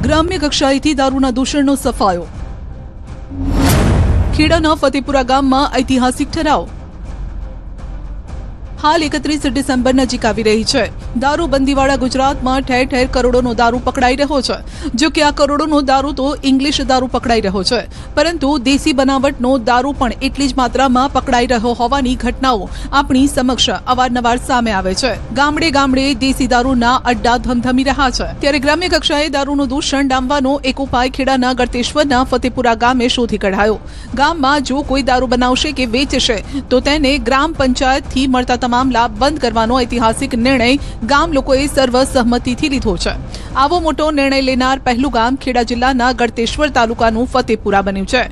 ગ્રામ્ય કક્ષાએથી દારૂના દૂષણનો સફાયો। ખેડાના ફતેપુરા ગામમાં ઐતિહાસિક ઠરાવ। हाल 31 डिसेम्बर नजीक આવી રહી છે। દારૂબંધીવાળા ગુજરાતમાં ઠેર ઠેર કરોડોનો દારૂ પકડાઈ રહ્યો છે। જો કે આ કરોડોનો દારૂ તો ઇંગ્લિશ દારૂ પકડાઈ રહ્યો છે, પરંતુ દેશી બનાવટનો દારૂ પણ એટલી જ માત્રામાં પકડાઈ રહ્યો હોવાની ઘટનાઓ આપણી સમક્ષ અવારનવાર સામે આવે છે। ગામડે ગામડે દેશી દારૂના અડ્ડા ધમધમી રહ્યા છે। ત્યારે ગ્રામ્ય કક્ષાએ દારૂનું દૂષણ ડામવાનો એક ઉપાય ખેડાના ગળતેશ્વરના ફતેપુરા ગામે શોધી કઢાયો। ગામમાં જો કોઈ દારૂ બનાવશે કે વેચશે તો તેને ગ્રામ પંચાયતથી મળતા તમામ લાભ બંધ કરવાનો ઐતિહાસિક નિર્ણય ગામ લોકોએ સર્વસહમતિથી લીધો છે। આવો મોટો નિર્ણય લેનાર પહેલું ગામ ખેડા જિલ્લાના ગળતેશ્વર તાલુકાનું ફતેપુરા બન્યું છે,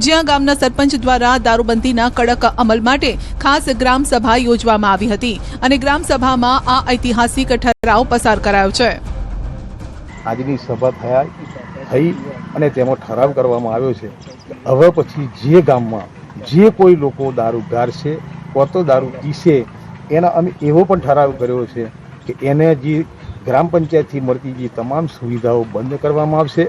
જ્યાં ગામના સરપંચ દ્વારા દારૂબંધીના કડક અમલ માટે ખાસ ગ્રામ સભા યોજવામાં આવી હતી અને ગ્રામ સભામાં આ ઐતિહાસિક ઠરાવ પસાર કરાયો છે। આજની સભા થઈ અને તેમાં ઠરાવ કરવામાં આવ્યો છે કે હવે પછી જે ગામમાં જે કોઈ લોકો દારૂ ગારશે તો દારૂ પીશે એના અમે એવો પણ ઠરાવ કર્યો છે કે એને જે ગ્રામ પંચાયતથી મળતી જે તમામ સુવિધાઓ બંધ કરવામાં આવશે।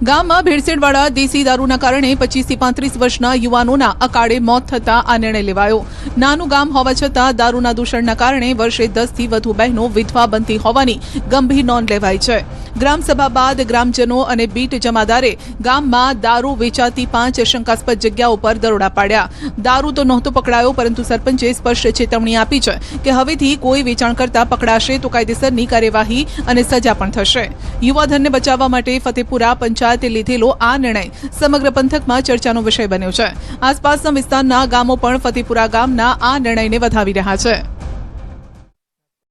ગામમાં ભેળસેળવાળા દેશી દારૂના કારણે 25 થી 35 વર્ષના યુવાનોના અકાળે મોત થતા આ નિર્ણય લેવાયો। નાનું ગામ હોવા છતાં દારૂના દૂષણના કારણે વર્ષે 10 થી વધુ બહેનો વિધવા બનતી હોવાની ગંભીર નોંધ લેવાઈ છે। ગ્રામસભા બાદ ગ્રામજનો અને બીટ જમાદારે ગામમાં દારૂ વેચાતી 5 શંકાસ્પદ જગ્યાઓ પર દરોડા પાડ્યા। દારૂ તો નહોતો પકડાયો, પરંતુ સરપંચે સ્પષ્ટ ચેતવણી આપી છે કે હવેથી કોઈ વેચાણ કરતા પકડાશે તો કાયદેસરની કાર્યવાહી અને સજા પણ થશે। યુવાધનને બચાવવા માટે ફતેપુરા પંચાયતે લીધેલો આ નિર્ણય સમગ્ર પંથકમાં ચર્ચાનો વિષય બન્યો છે। આસપાસના વિસ્તારના ગામો પણ ફતેપુરા ગામના આ નિર્ણયને વધાવી રહ્યા છે।